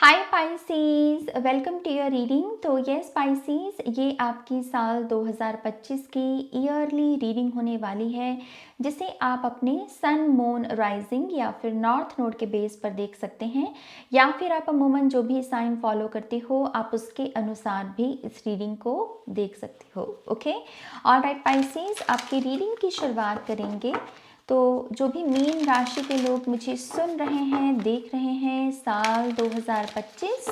Hi Pisces, welcome to your reading. तो yes Pisces, ये आपकी साल 2025 की ईयरली रीडिंग होने वाली है, जिसे आप अपने सन मून राइजिंग या फिर नॉर्थ नोड के बेस पर देख सकते हैं, या फिर आप अमूमन जो भी साइन फॉलो करते हो आप उसके अनुसार भी इस रीडिंग को देख सकते हो। ओके, ऑलराइट पाइसीज, आपकी रीडिंग की शुरुआत करेंगे। तो जो भी मीन राशि के लोग मुझे सुन रहे हैं, देख रहे हैं, साल 2025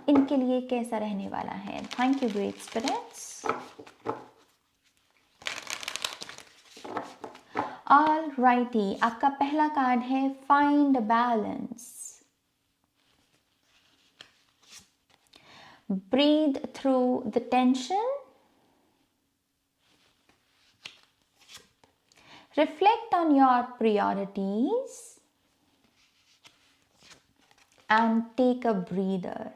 इनके लिए कैसा रहने वाला है। Thank you great spirits. All righty, आपका पहला कार्ड है find balance. Breathe through the tension, reflect on your priorities and take a breather।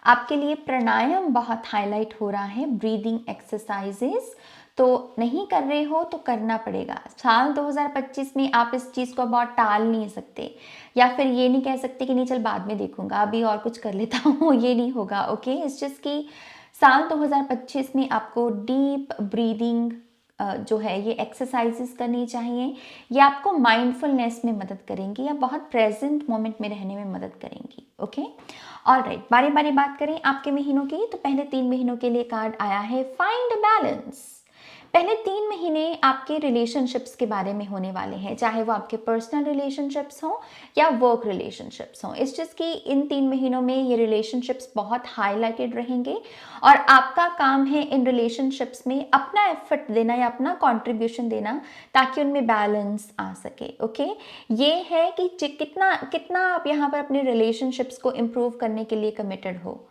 आपके लिए प्राणायाम बहुत हाईलाइट हो रहा है, ब्रीदिंग एक्सरसाइजेस। तो नहीं कर रहे हो तो करना पड़ेगा। साल 2025 में आप इस चीज़ को बहुत टाल नहीं सकते, या फिर ये नहीं कह सकते कि नहीं चल बाद में देखूंगा, अभी और कुछ कर लेता हूँ, ये नहीं होगा। ओके, इट्स जस्ट कि साल 2025 में आपको डीप ब्रीदिंग जो है ये एक्सरसाइजेस करनी चाहिए। ये आपको माइंडफुलनेस में मदद करेंगी या बहुत प्रेजेंट मोमेंट में रहने में मदद करेंगी। ओके, ऑलराइट, बारी बारी बात करें आपके महीनों की। तो पहले 3 महीनों के लिए कार्ड आया है फाइंड बैलेंस। पहले 3 महीने आपके रिलेशनशिप्स के बारे में होने वाले हैं, चाहे वो आपके पर्सनल रिलेशनशिप्स हों या वर्क रिलेशनशिप्स हों। इस चीज़ की इन 3 महीनों में ये रिलेशनशिप्स बहुत हाईलाइटेड रहेंगे, और आपका काम है इन रिलेशनशिप्स में अपना एफर्ट देना या अपना कंट्रीब्यूशन देना, ताकि उनमें बैलेंस आ सके। ओके, ये है कि कितना कितना आप यहाँ पर अपने रिलेशनशिप्स को इम्प्रूव करने के लिए कमिटेड हो,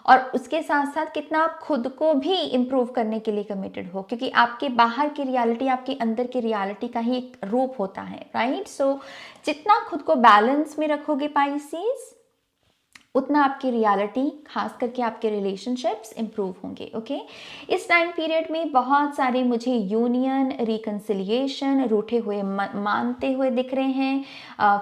और उसके साथ साथ कितना आप खुद को भी इम्प्रूव करने के लिए कमिटेड हो, क्योंकि आपके बाहर की रियलिटी आपके अंदर की रियलिटी का ही एक रूप होता है, राइट। सो जितना खुद को बैलेंस में रखोगे पाइसीज, उतना आपकी रियलिटी, खास करके आपके रिलेशनशिप्स इम्प्रूव होंगे। ओके, इस टाइम पीरियड में बहुत सारे मुझे यूनियन, रिकन्सिलिएशन, रूठे हुए मानते हुए दिख रहे हैं,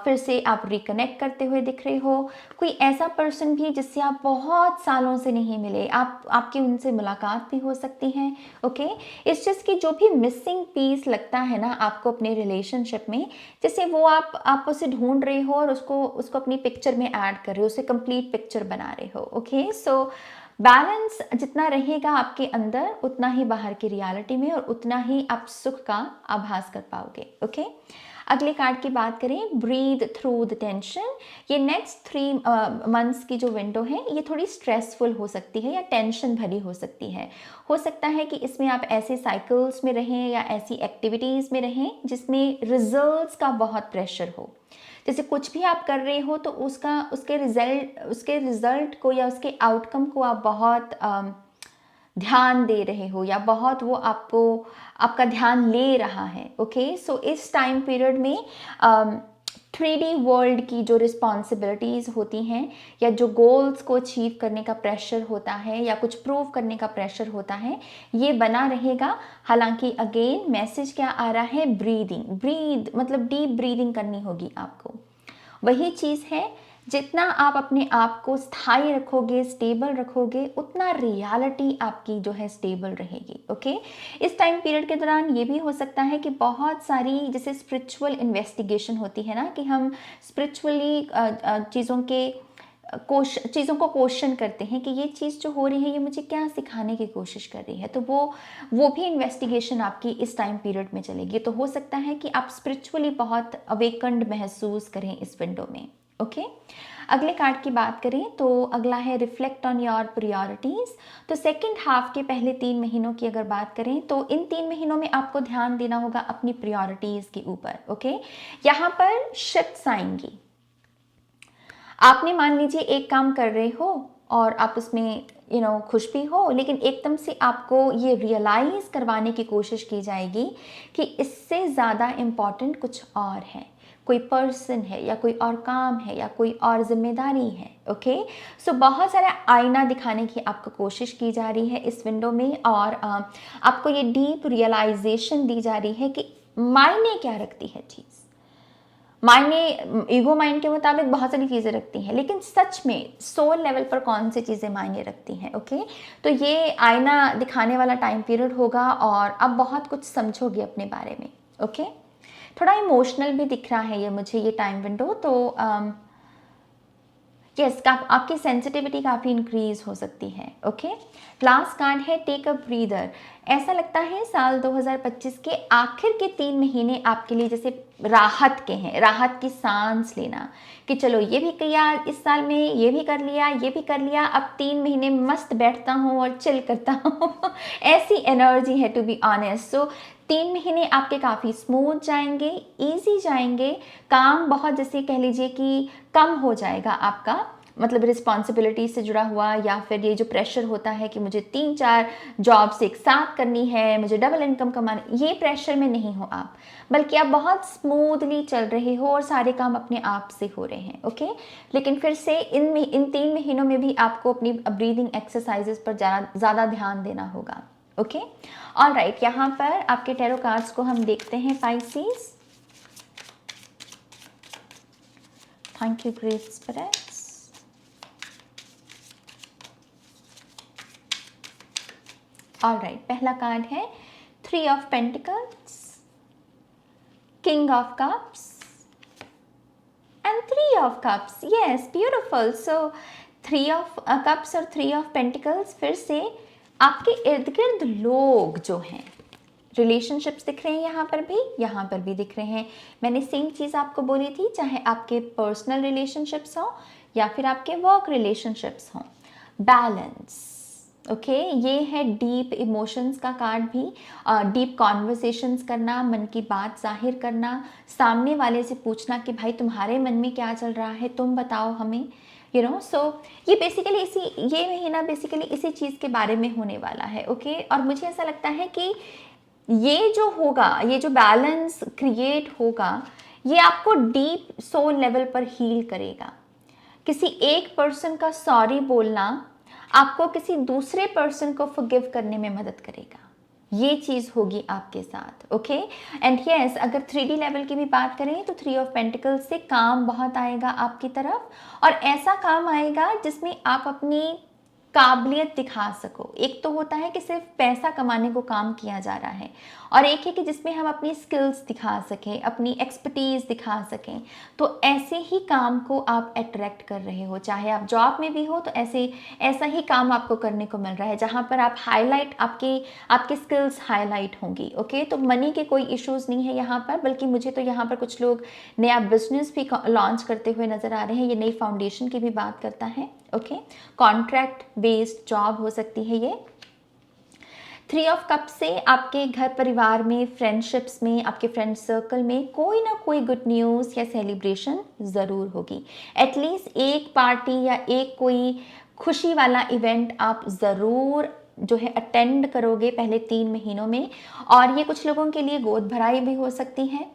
फिर से आप रिकनेक्ट करते हुए दिख रहे हो। कोई ऐसा पर्सन भी जिससे आप बहुत सालों से नहीं मिले, आपकी उनसे मुलाकात भी हो सकती है। ओके, इस चीज़ की जो भी मिसिंग पीस लगता है ना आपको अपने रिलेशनशिप में, जैसे वो आप उसे ढूंढ रहे हो और उसको अपनी पिक्चर में ऐड कर रहे हो, उसे कंप्लीट पिक्चर बना रहे हो। ओके, सो बैलेंस जितना रहेगा आपके अंदर, उतना ही बाहर की रियलिटी में, और उतना ही आप सुख का आभास कर पाओगे। ओके, अगले कार्ड की बात करें, ब्रीथ थ्रू द टेंशन। ये नेक्स्ट 3 मंथ्स की जो विंडो है ये थोड़ी स्ट्रेसफुल हो सकती है या टेंशन भरी हो सकती है। हो सकता है कि इसमें आप ऐसे साइकिल्स में रहें या ऐसी एक्टिविटीज़ में रहें जिसमें रिजल्ट्स का बहुत प्रेशर हो। जैसे कुछ भी आप कर रहे हो तो उसके रिजल्ट को या उसके आउटकम को आप बहुत ध्यान दे रहे हो, या बहुत वो आपका ध्यान ले रहा है। ओके, सो इस टाइम पीरियड में 3D वर्ल्ड की जो रिस्पॉन्सिबिलिटीज़ होती हैं, या जो गोल्स को अचीव करने का प्रेशर होता है, या कुछ प्रूव करने का प्रेशर होता है, ये बना रहेगा। हालांकि अगेन मैसेज क्या आ रहा है, ब्रीद मतलब डीप ब्रीदिंग करनी होगी आपको। वही चीज़ है, जितना आप अपने आप को स्थायी रखोगे, स्टेबल रखोगे, उतना रियलिटी आपकी जो है स्टेबल रहेगी। ओके, इस टाइम पीरियड के दौरान ये भी हो सकता है कि बहुत सारी जैसे स्पिरिचुअल इन्वेस्टिगेशन होती है ना, कि हम स्पिरिचुअली चीज़ों को क्वेश्चन करते हैं कि ये चीज़ जो हो रही है ये मुझे क्या सिखाने की कोशिश कर रही है। तो वो भी इन्वेस्टिगेशन आपकी इस टाइम पीरियड में चलेगी। तो हो सकता है कि आप स्पिरिचुअली बहुत अवेकन्ड महसूस करें इस विंडो में। ओके, अगले कार्ड की बात करें तो अगला है रिफ्लेक्ट ऑन योर प्रायोरिटीज़। तो सेकेंड हाफ के पहले 3 महीनों की अगर बात करें तो इन 3 महीनों में आपको ध्यान देना होगा अपनी प्रायोरिटीज़ के ऊपर। ओके, यहाँ पर शिफ्ट्स आएंगी। आपने मान लीजिए एक काम कर रहे हो और आप उसमें खुश भी हो, लेकिन एकदम से आपको ये रियलाइज़ करवाने की कोशिश की जाएगी कि इससे ज़्यादा इम्पॉर्टेंट कुछ और है, कोई पर्सन है या कोई और काम है या कोई और जिम्मेदारी है। ओके, सो बहुत सारा आईना दिखाने की आपको कोशिश की जा रही है इस विंडो में, और आपको ये डीप रियलाइजेशन दी जा रही है कि मायने क्या रखती है चीज़। मायने ईगो माइंड के मुताबिक बहुत सारी चीज़ें रखती हैं, लेकिन सच में सोल लेवल पर कौन सी चीज़ें मायने रखती हैं। ओके, तो ये आईना दिखाने वाला टाइम पीरियड होगा और अब बहुत कुछ समझोगे अपने बारे में। ओके, थोड़ा इमोशनल भी दिख रहा है ये मुझे, ये टाइम विंडो। तो यस, आपकी सेंसिटिविटी काफ़ी इंक्रीज हो सकती है। ओके, लास्ट कार्ड है टेक अ ब्रीदर। ऐसा लगता है साल 2025 के आखिर के 3 महीने आपके लिए जैसे राहत के हैं, राहत की सांस लेना कि चलो ये भी किया इस साल में, ये भी कर लिया, ये भी कर लिया, अब 3 महीने मस्त बैठता हूँ और चिल करता हूँ ऐसी एनर्जी है टू बी ऑनेस्ट। सो 3 महीने आपके काफ़ी स्मूथ जाएंगे, इजी जाएंगे, काम बहुत जैसे कह लीजिए कि कम हो जाएगा आपका, मतलब रिस्पॉन्सिबिलिटी से जुड़ा हुआ, या फिर ये जो प्रेशर होता है कि मुझे 3-4 जॉब्स एक साथ करनी है, मुझे डबल इनकम कमानी, ये प्रेशर में नहीं हो आप, बल्कि आप बहुत स्मूथली चल रहे हो और सारे काम अपने आप से हो रहे हैं। ओके, लेकिन फिर से इन 3 महीनों में भी आपको अपनी ब्रीदिंग एक्सरसाइजेस पर ज़्यादा ध्यान देना होगा। ओके, ऑलराइट, यहाँ पर आपके टैरो कार्ड्स को हम देखते हैं Pisces. Thank you great spirits. Alright, पहला कार्ड है 3 of pentacles, king of cups and 3 of cups. Yes, beautiful. So 3 of cups और 3 ऑफ पेंटिकल्स, फिर से आपके इर्द गिर्द लोग जो हैं, रिलेशनशिप्स दिख रहे हैं, यहाँ पर भी दिख रहे हैं। मैंने सेम चीज़ आपको बोली थी, चाहे आपके पर्सनल रिलेशनशिप्स हों या फिर आपके वर्क रिलेशनशिप्स हों, बैलेंस। ओके, ये है डीप इमोशंस का कार्ड भी, डीप कॉन्वर्सेशंस करना, मन की बात जाहिर करना, सामने वाले से पूछना कि भाई तुम्हारे मन में क्या चल रहा है, तुम बताओ हमें, यू नो। सो ये बेसिकली ये महीना बेसिकली इसी चीज़ के बारे में होने वाला है। ओके, और मुझे ऐसा लगता है कि ये जो होगा, ये जो बैलेंस क्रिएट होगा, ये आपको डीप सोल लेवल पर हील करेगा। किसी एक पर्सन का सॉरी बोलना आपको किसी दूसरे पर्सन को फॉरगिव करने में मदद करेगा, ये चीज़ होगी आपके साथ। ओके, एंड यस, अगर 3D लेवल की भी बात करें तो 3 ऑफ पेंटिकल्स से काम बहुत आएगा आपकी तरफ, और ऐसा काम आएगा जिसमें आप अपनी काबिलियत दिखा सको। एक तो होता है कि सिर्फ पैसा कमाने को काम किया जा रहा है, और एक है कि जिसमें हम अपनी स्किल्स दिखा सकें, अपनी एक्सपर्टीज दिखा सकें। तो ऐसे ही काम को आप अट्रैक्ट कर रहे हो, चाहे आप जॉब में भी हो तो ऐसा ही काम आपको करने को मिल रहा है, जहाँ पर आप हाईलाइट आपके स्किल्स हाईलाइट होंगी। ओके, तो मनी के कोई इश्यूज नहीं है यहाँ पर, बल्कि मुझे तो यहाँ पर कुछ लोग नया बिजनेस भी लॉन्च करते हुए नजर आ रहे हैं। ये नई फाउंडेशन की भी बात करता है। ओके, कॉन्ट्रैक्ट बेस्ड जॉब हो सकती है ये। 3 ऑफ कप से आपके घर परिवार में, फ्रेंडशिप्स में, आपके फ्रेंड सर्कल में कोई ना कोई गुड न्यूज़ या सेलिब्रेशन ज़रूर होगी। एटलीस्ट एक पार्टी या एक कोई खुशी वाला इवेंट आप ज़रूर जो है अटेंड करोगे पहले 3 महीनों में, और ये कुछ लोगों के लिए गोद भराई भी हो सकती है,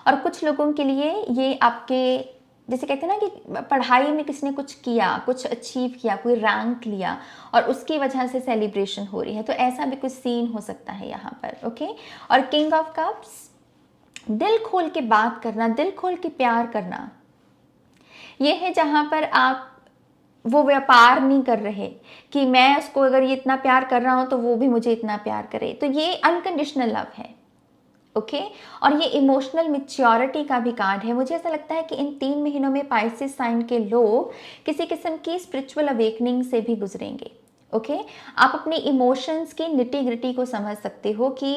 और कुछ लोगों के लिए ये आपके जैसे कहते हैं ना कि पढ़ाई में किसने कुछ किया, कुछ अचीव किया, कोई रैंक लिया और उसकी वजह से सेलिब्रेशन हो रही है, तो ऐसा भी कुछ सीन हो सकता है यहाँ पर। ओके, और किंग ऑफ कप्स, दिल खोल के बात करना, दिल खोल के प्यार करना, ये है जहाँ पर आप वो व्यापार नहीं कर रहे कि मैं उसको अगर ये इतना प्यार कर रहा हूँ तो वो भी मुझे इतना प्यार करे, तो ये अनकंडीशनल लव है। ओके, और ये इमोशनल मैच्योरिटी का भी कार्ड है। मुझे ऐसा लगता है कि इन 3 महीनों में पाइसेस साइन के लोग किसी किस्म की स्पिरिचुअल अवेकनिंग से भी गुजरेंगे। ओके, आप अपने इमोशंस की निटी ग्रिटी को समझ सकते हो कि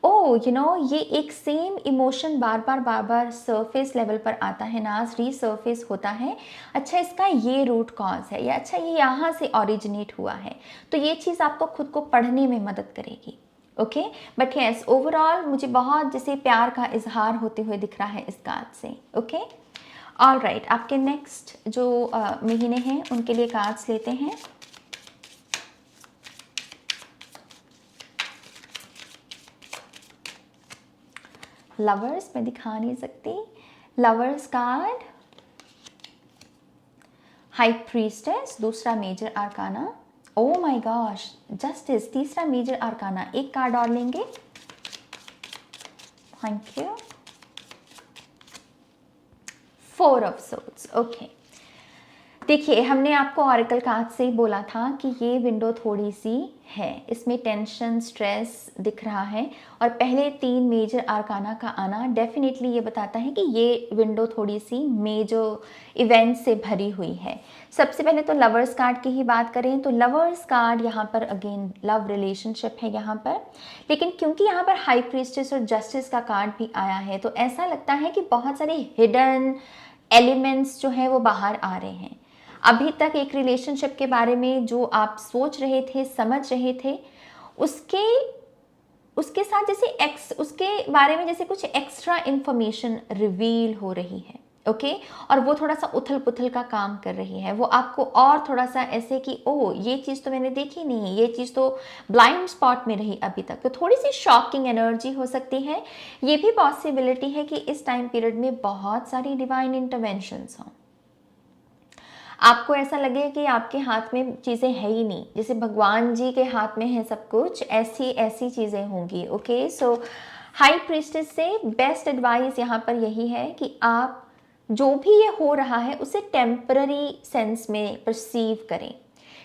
ये एक सेम इमोशन बार बार सरफेस लेवल पर आता है ना, रीसर्फेस होता है, अच्छा इसका ये रूट कॉज है, या अच्छा ये यहाँ से ओरिजिनेट हुआ है, तो ये चीज़ आपको खुद को पढ़ने में मदद करेगी। ओके, बट यस, ओवरऑल मुझे बहुत जैसे प्यार का इजहार होते हुए दिख रहा है इस कार्ड से। ओके, ऑलराइट, आपके नेक्स्ट जो महीने हैं उनके लिए कार्ड्स लेते हैं। लवर्स मैं दिखा नहीं सकती, लवर्स कार्ड, हाई प्रीस्टेस दूसरा major arcana, oh my gosh, justice तीसरा मेजर आर्काना, एक कार्ड और लेंगे। Thank you. 4 of swords. Okay, देखिए हमने आपको ऑरेकल कार्ड से ही बोला था कि ये विंडो थोड़ी सी है, इसमें टेंशन स्ट्रेस दिख रहा है और पहले 3 मेजर आर्काना का आना डेफिनेटली ये बताता है कि ये विंडो थोड़ी सी मेजर इवेंट से भरी हुई है। सबसे पहले तो लवर्स कार्ड की ही बात करें तो लवर्स कार्ड यहाँ पर अगेन लव रिलेशनशिप है यहाँ पर, लेकिन क्योंकि यहाँ पर हाई प्रीस्टेस और जस्टिस का कार्ड भी आया है तो ऐसा लगता है कि बहुत सारे हिडन एलिमेंट्स जो हैं वो बाहर आ रहे हैं। अभी तक एक रिलेशनशिप के बारे में जो आप सोच रहे थे, समझ रहे थे, उसके साथ जैसे उसके बारे में जैसे कुछ एक्स्ट्रा इंफॉर्मेशन रिवील हो रही है। ओके, और वो थोड़ा सा उथल पुथल का काम कर रही है, वो आपको और थोड़ा सा ऐसे कि ओह ये चीज़ तो मैंने देखी नहीं है, ये चीज़ तो ब्लाइंड स्पॉट में रही अभी तक, तो थोड़ी सी शॉकिंग एनर्जी हो सकती है। ये भी पॉसिबिलिटी है कि इस टाइम पीरियड में बहुत सारी डिवाइन इंटरवेंशंस हों, आपको ऐसा लगे कि आपके हाथ में चीज़ें है ही नहीं, जैसे भगवान जी के हाथ में है सब कुछ, ऐसी चीज़ें होंगी। ओके, सो हाई प्रीस्टेस से बेस्ट एडवाइस यहाँ पर यही है कि आप जो भी ये हो रहा है उसे टेम्पररी सेंस में परसीव करें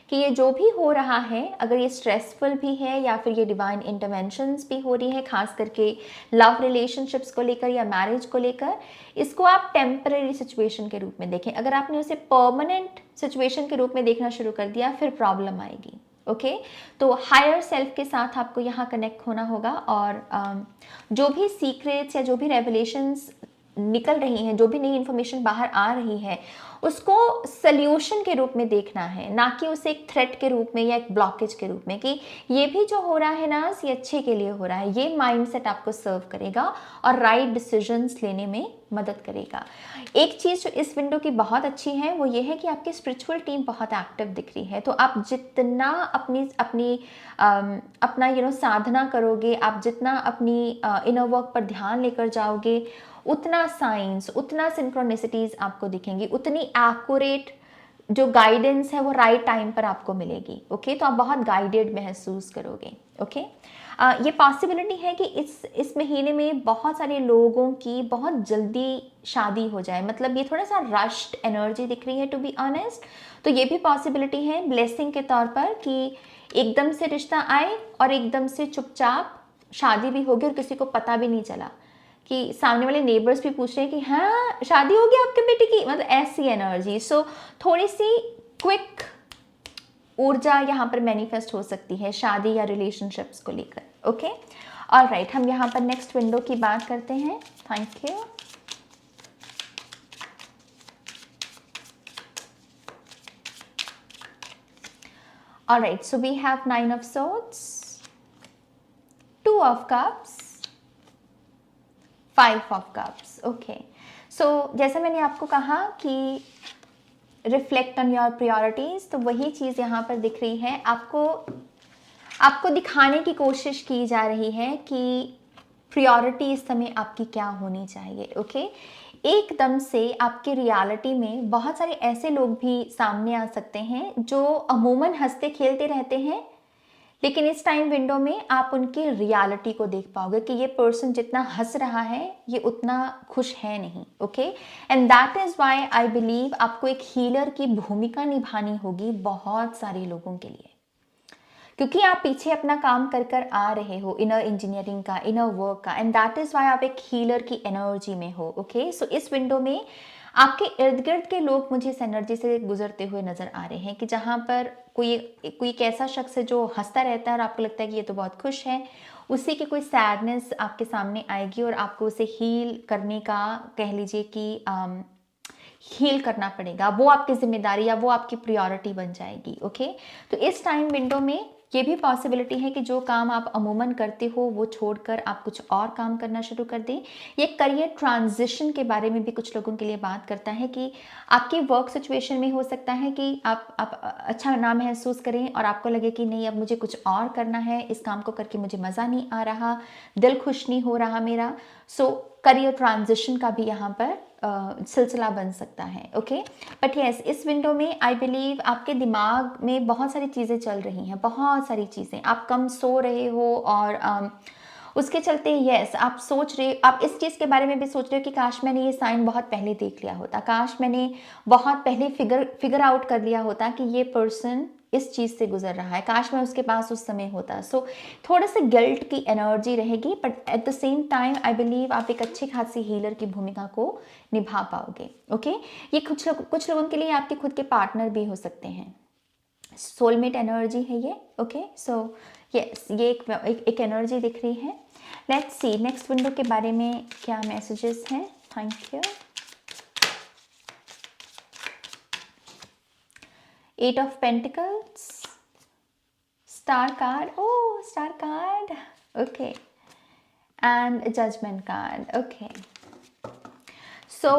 कि ये जो भी हो रहा है, अगर ये स्ट्रेसफुल भी है या फिर ये डिवाइन इंटरवेंशंस भी हो रही है, खास करके लव रिलेशनशिप्स को लेकर या मैरिज को लेकर, इसको आप टेम्पररी सिचुएशन के रूप में देखें। अगर आपने उसे परमानेंट सिचुएशन के रूप में देखना शुरू कर दिया फिर प्रॉब्लम आएगी। ओके, तो हायर सेल्फ के साथ आपको यहाँ कनेक्ट होना होगा और जो भी सीक्रेट्स या जो भी रेवलेशंस निकल रही हैं, जो भी नई इन्फॉर्मेशन बाहर आ रही है, उसको सल्यूशन के रूप में देखना है, ना कि उसे एक थ्रेट के रूप में या एक ब्लॉकेज के रूप में कि ये भी जो हो रहा है ना ये अच्छे के लिए हो रहा है। ये माइंडसेट आपको सर्व करेगा और राइट डिसीजंस लेने में मदद करेगा। एक चीज़ जो इस विंडो की बहुत अच्छी है वो ये है कि आपकी स्पिरिचुअल टीम बहुत एक्टिव दिख रही है, तो आप जितना अपना साधना करोगे, आप जितना अपनी इनर वर्क पर ध्यान लेकर जाओगे, उतना साइंस, उतना सिंक्रोनिसिटीज आपको दिखेंगी, उतनी एक्यूरेट जो गाइडेंस है वो राइट टाइम पर आपको मिलेगी। ओके, तो आप बहुत गाइडेड महसूस करोगे। ओके, ये पॉसिबिलिटी है कि इस महीने में बहुत सारे लोगों की बहुत जल्दी शादी हो जाए, मतलब ये थोड़ा सा रश्ड एनर्जी दिख रही है टू बी ऑनेस्ट। तो ये भी पॉसिबिलिटी है ब्लेसिंग के तौर पर कि एकदम से रिश्ता आए और एकदम से चुपचाप शादी भी होगी और किसी को पता भी नहीं चला, कि सामने वाले नेबर्स भी पूछ रहे हैं कि हाँ शादी हो गई आपके बेटे की, मतलब ऐसी एनर्जी। सो थोड़ी सी क्विक ऊर्जा यहाँ पर मैनिफेस्ट हो सकती है शादी या रिलेशनशिप्स को लेकर। ओके, ऑलराइट, हम यहाँ पर नेक्स्ट विंडो की बात करते हैं। Thank you. Alright, so we have 9 of swords, 2 of cups, 5 of cups. Okay, so जैसे मैंने आपको कहा कि रिफ्लेक्ट ऑन योर प्रायोरिटीज, तो वही चीज़ यहाँ पर दिख रही है। आपको दिखाने की कोशिश की जा रही है कि प्रायोरिटी इस समय आपकी क्या होनी चाहिए। ओके, एकदम से आपके रियलिटी में बहुत सारे ऐसे लोग भी सामने आ सकते हैं जो अमूमन हंसते खेलते रहते हैं, लेकिन इस टाइम विंडो में आप उनकी रियलिटी को देख पाओगे कि ये पर्सन जितना हंस रहा है ये उतना खुश है नहीं। Okay, and that is why I believe आपको एक हीलर की भूमिका निभानी होगी बहुत सारे लोगों के लिए, क्योंकि आप पीछे अपना काम कर कर आ रहे हो, इनर इंजीनियरिंग का, इनर वर्क का, एंड दैट इज़ व्हाई आप एक हीलर की एनर्जी में हो। ओके, सो इस विंडो में आपके इर्द गिर्द के लोग मुझे इस एनर्जी से गुजरते हुए नजर आ रहे हैं कि जहाँ पर कोई एक ऐसा शख्स है जो हंसता रहता है और आपको लगता है कि ये तो बहुत खुश है, उसी की कोई सैडनेस आपके सामने आएगी और आपको उसे हील करने का, कह लीजिए कि हील करना पड़ेगा, वो आपकी जिम्मेदारी या वो आपकी प्रायोरिटी बन जाएगी। ओके, तो इस टाइम विंडो में ये भी पॉसिबिलिटी है कि जो काम आप अमूमन करते हो वो छोड़कर आप कुछ और काम करना शुरू कर दें। ये करियर ट्रांजिशन के बारे में भी कुछ लोगों के लिए बात करता है कि आपकी वर्क सिचुएशन में हो सकता है कि आप अच्छा ना महसूस करें और आपको लगे कि नहीं अब मुझे कुछ और करना है, इस काम को करके मुझे मज़ा नहीं आ रहा, दिल खुश नहीं हो रहा मेरा। सो करियर ट्रांजिशन का भी यहाँ पर सिलसिला बन सकता है। ओके, बट यस, इस विंडो में आई बिलीव आपके दिमाग में बहुत सारी चीज़ें चल रही हैं, बहुत सारी चीज़ें, आप कम सो रहे हो और उसके चलते यस आप सोच रहे, आप इस चीज़ के बारे में भी सोच रहे हो कि काश मैंने ये साइन बहुत पहले देख लिया होता, काश मैंने बहुत पहले फिगर आउट कर लिया होता कि ये पर्सन इस चीज़ से गुजर रहा है, काश मैं उसके पास उस समय होता। सो थोड़े से गिल्ट की एनर्जी रहेगी, but at the same time I believe आप एक अच्छी खासी हीलर की भूमिका को निभा पाओगे। ओके ये कुछ लोगों के लिए आपके खुद के पार्टनर भी हो सकते हैं, सोलमेट एनर्जी है ये। ओके सो यस ये एक एनर्जी दिख रही है। लेट्स सी नेक्स्ट विंडो के बारे में क्या मैसेजेस हैं। Thank you. 8 of Pentacles, Star card, oh Star card, okay, and Judgment card, okay. So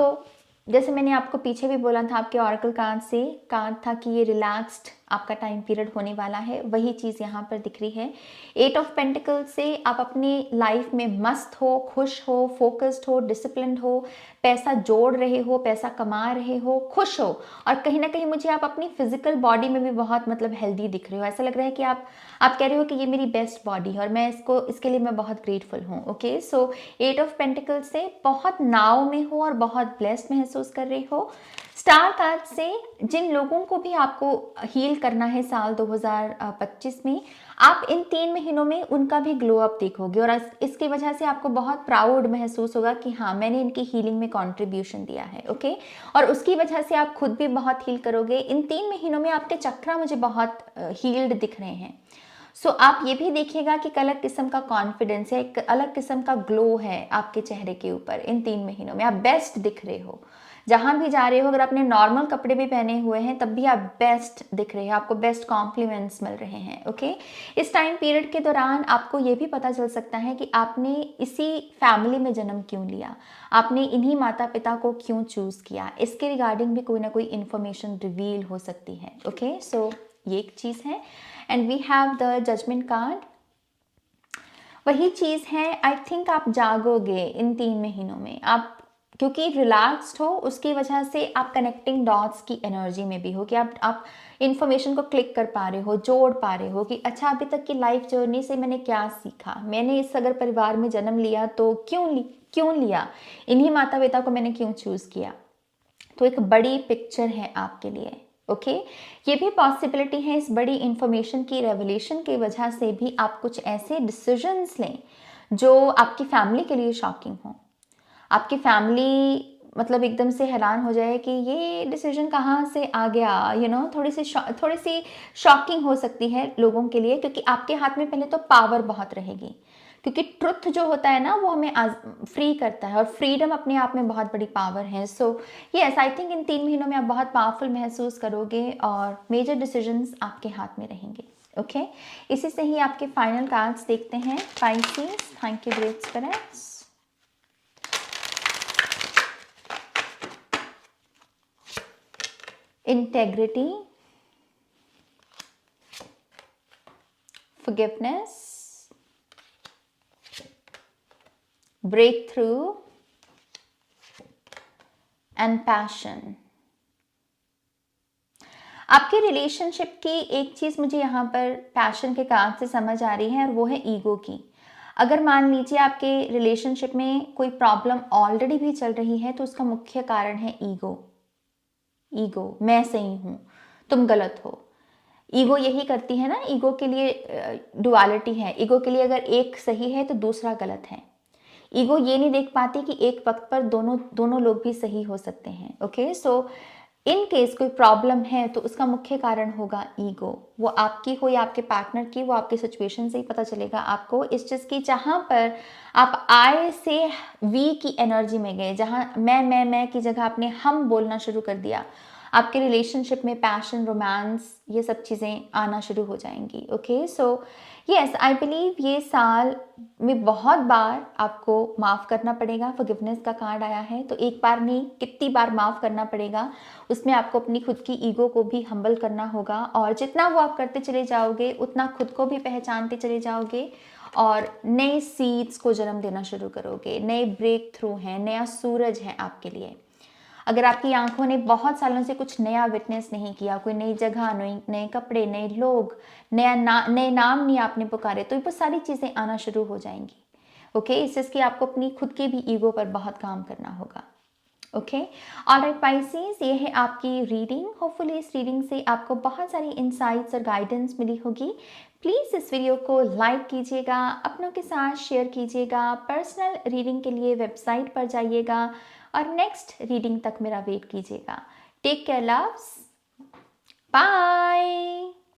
जैसे मैंने आपको पीछे भी बोला था, आपके ऑरेकल कार्ड से कार्ड था कि ये रिलैक्स्ड आपका टाइम पीरियड होने वाला है, वही चीज़ यहाँ पर दिख रही है। 8 ऑफ पेंटिकल्स से आप अपनी लाइफ में मस्त हो, खुश हो, फोकस्ड हो, डिसिप्लिन्ड हो, पैसा जोड़ रहे हो, पैसा कमा रहे हो, खुश हो, और कहीं ना कहीं मुझे आप अपनी फिजिकल बॉडी में भी बहुत मतलब हेल्दी दिख रहे हो। ऐसा लग रहा है कि आप कह रहे हो कि ये मेरी बेस्ट बॉडी है और मैं इसके लिए मैं बहुत ग्रेटफुल हूँ। ओके सो 8 ऑफ पेंटिकल्स से बहुत नाव में हो और बहुत ब्लेस्ड महसूस कर रही हो। स्टार कार्ड से जिन लोगों को भी आपको हील करना है साल 2025 में, आप इन 3 महीनों में उनका भी ग्लो अप देखोगे और इसकी वजह से आपको बहुत प्राउड महसूस होगा कि हाँ मैंने इनकी हीलिंग में कंट्रीब्यूशन दिया है। ओके और उसकी वजह से आप खुद भी बहुत हील करोगे। इन 3 महीनों में आपके चक्रा मुझे बहुत हील्ड दिख रहे हैं। सो आप ये भी देखिएगा कि एक अलग किस्म का कॉन्फिडेंस है, एक अलग किस्म का ग्लो है आपके चेहरे के ऊपर। इन 3 महीनों में आप बेस्ट दिख रहे हो, जहां भी जा रहे हो। अगर आपने नॉर्मल कपड़े भी पहने हुए हैं तब भी आप बेस्ट दिख रहे हैं, आपको बेस्ट कॉम्प्लीमेंट्स मिल रहे हैं। ओके इस टाइम पीरियड के दौरान आपको ये भी पता चल सकता है कि आपने इसी फैमिली में जन्म क्यों लिया, आपने इन्हीं माता पिता को क्यों चूज किया, इसके रिगार्डिंग भी कोई ना कोई इंफॉर्मेशन रिवील हो सकती है। ओके सो ये एक चीज़ है। And we have the judgement card, वही चीज़ है। आई थिंक आप जागोगे इन 3 महीनों में, आप क्योंकि रिलैक्स्ड हो उसकी वजह से आप कनेक्टिंग डॉट्स की एनर्जी में भी हो कि आप इन्फॉर्मेशन को क्लिक कर पा रहे हो, जोड़ पा रहे हो कि अच्छा अभी तक की लाइफ जर्नी से मैंने क्या सीखा, मैंने इस अगर परिवार में जन्म लिया तो क्यों लिया, इन्हीं माता पिता को मैंने क्यों चूज़ किया। तो एक बड़ी पिक्चर है आपके लिए। ओके ये भी पॉसिबिलिटी है इस बड़ी इंफॉर्मेशन की रेवलेशन की वजह से भी आप कुछ ऐसे डिसीजंस लें जो आपकी फैमिली के लिए शॉकिंग हो, आपकी फैमिली मतलब एकदम से हैरान हो जाए कि ये डिसीजन कहाँ से आ गया। थोड़ी सी शॉकिंग हो सकती है लोगों के लिए, क्योंकि आपके हाथ में पहले तो पावर बहुत रहेगी, क्योंकि ट्रुथ जो होता है ना वो हमें फ्री करता है और फ्रीडम अपने आप में बहुत बड़ी पावर है। So yes I think in 3 महीनों में आप बहुत पावरफुल महसूस करोगे और मेजर डिसीजंस आपके हाथ में रहेंगे। ओके इसी से ही आपके फाइनल कार्ड्स देखते हैं। Pisces, thank you great spirits. Integrity, forgiveness, breakthrough and passion। आपके रिलेशनशिप की एक चीज़ मुझे यहाँ पर पैशन के कार्ड से समझ आ रही है और वो है ईगो की। अगर मान लीजिए आपके रिलेशनशिप में कोई प्रॉब्लम ऑलरेडी भी चल रही है तो उसका मुख्य कारण है ईगो। मैं सही हूँ, तुम गलत हो। ईगो यही करती है ना, ईगो के लिए डुअलिटी है। ईगो के लिए अगर एक सही है तो दूसरा गलत है। ईगो ये नहीं देख पाती कि एक वक्त पर दोनों लोग भी सही हो सकते हैं। ओके सो इन केस कोई प्रॉब्लम है तो उसका मुख्य कारण होगा ईगो। वो आपकी हो या आपके पार्टनर की, वो आपकी सिचुएशन से ही पता चलेगा आपको इस चीज़ की। जहाँ पर आप आई से वी की एनर्जी में गए, जहाँ मैं की जगह आपने हम बोलना शुरू कर दिया, आपके रिलेशनशिप में पैशन, रोमांस, ये सब चीज़ें आना शुरू हो जाएंगी। Okay so yes I believe ये साल में बहुत बार आपको माफ़ करना पड़ेगा। फॉरगिवनेस का कार्ड आया है तो एक बार नहीं कितनी बार माफ़ करना पड़ेगा। उसमें आपको अपनी खुद की ईगो को भी हम्बल करना होगा और जितना वो आप करते चले जाओगे उतना खुद को भी पहचानते चले जाओगे और नए सीड्स को जन्म देना शुरू करोगे। नए ब्रेक थ्रू हैं, नया सूरज है आपके लिए। अगर आपकी आंखों ने बहुत सालों से कुछ नया विटनेस नहीं किया, कोई नई जगह, नए कपड़े, नए लोग, नए नाम नहीं आपने पुकारे, तो ये सारी चीज़ें आना शुरू हो जाएंगी। ओके, इससे आपको अपनी खुद के भी ईगो पर बहुत काम करना होगा। ओके, ऑलराइट पाइसेस, ये है आपकी रीडिंग। होपफुली इस रीडिंग से आपको बहुत सारी इंसाइट्स और गाइडेंस मिली होगी। प्लीज़ इस वीडियो को लाइक कीजिएगा, अपनों के साथ शेयर कीजिएगा। पर्सनल रीडिंग के लिए वेबसाइट पर जाइएगा और नेक्स्ट रीडिंग तक मेरा वेट कीजिएगा। Take care loves, bye.